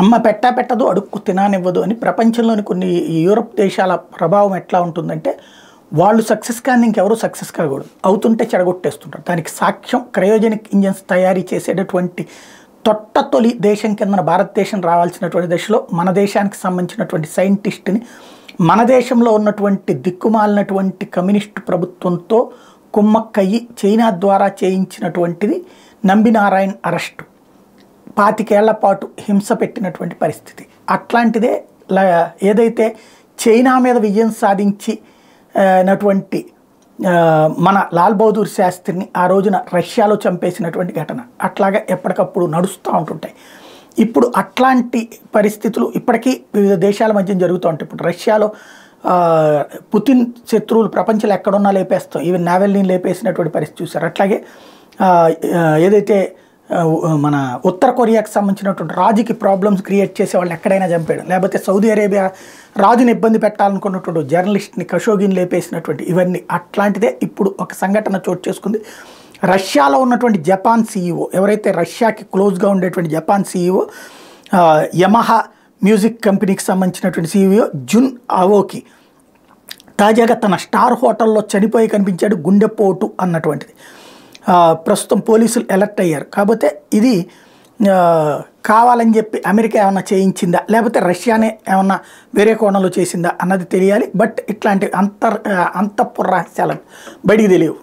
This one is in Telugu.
అమ్మ పెట్టా పెట్టదు అడుక్కు తిననివ్వదు అని ప్రపంచంలోని కొన్ని యూరప్ దేశాల ప్రభావం ఎట్లా ఉంటుందంటే వాళ్ళు సక్సెస్ కానీ ఇంకెవరు సక్సెస్ కాకూడదు, అవుతుంటే చెడగొట్టేస్తుంటారు. దానికి సాక్ష్యం క్రయోజనిక్ ఇంజన్స్ తయారీ చేసేటటువంటి తొలి దేశం కింద భారతదేశం రావాల్సినటువంటి దశలో మన దేశానికి సంబంధించినటువంటి సైంటిస్ట్ని మన దేశంలో ఉన్నటువంటి దిక్కుమాలినటువంటి కమ్యూనిస్టు ప్రభుత్వంతో కుమ్మక్కయ్యి చైనా ద్వారా చేయించినటువంటిది నంబి నారాయణ్ అరెస్టు 25 ఏళ్ల పాటు హింస పెట్టినటువంటి పరిస్థితి. అట్లాంటిదే ఏదైతే చైనా మీద విజయం సాధించినటువంటి మన లాల్ బహదూర్ శాస్త్రిని ఆ రోజున రష్యాలో చంపేసినటువంటి ఘటన అట్లాగా ఎప్పటికప్పుడు నడుస్తూ ఉంటుంటాయి. ఇప్పుడు అట్లాంటి పరిస్థితులు ఇప్పటికీ వివిధ దేశాల మధ్య జరుగుతూ ఉంటాయి. ఇప్పుడు రష్యాలో పుతిన్ శత్రువులు ప్రపంచంలో ఎక్కడున్నా లేపేస్తాం, ఈవెన్ నావెల్నీని లేపేసినటువంటి పరిస్థితి చూశారు. అట్లాగే ఏదైతే మన ఉత్తర కొరియాకి సంబంధించినటువంటి రాజుకి ప్రాబ్లమ్స్ క్రియేట్ చేసే వాళ్ళని ఎక్కడైనా చంపేయడం, లేకపోతే సౌదీ అరేబియా రాజుని ఇబ్బంది పెట్టాలనుకున్నటువంటి జర్నలిస్ట్ని ఖషోగిని లేపేసినటువంటి ఇవన్నీ అట్లాంటిదే ఇప్పుడు ఒక సంఘటన చోటు చేసుకుంది. రష్యాలో ఉన్నటువంటి జపాన్ సీఈఓ ఎవరైతే రష్యాకి క్లోజ్గా ఉండేటువంటి జపాన్ సీఈఓ యమహా మ్యూజిక్ కంపెనీకి సంబంధించినటువంటి సీఈఓ జున్ అవోకి తాజాగా తన స్టార్ హోటల్లో చనిపోయి కనిపించాడు, గుండెపోటు అన్నటువంటిది. ప్రస్తుతం పోలీసులు అలర్ట్ అయ్యారు. కాకపోతే ఇది కావాలని చెప్పి అమెరికా ఏమన్నా చేయించిందా లేకపోతే రష్యానే ఏమన్నా వేరే కోణంలో చేసిందా అన్నది తెలియాలి. బట్ ఇట్లాంటి అంతఃపుర రహస్యాలు బయటికి తెలియవు.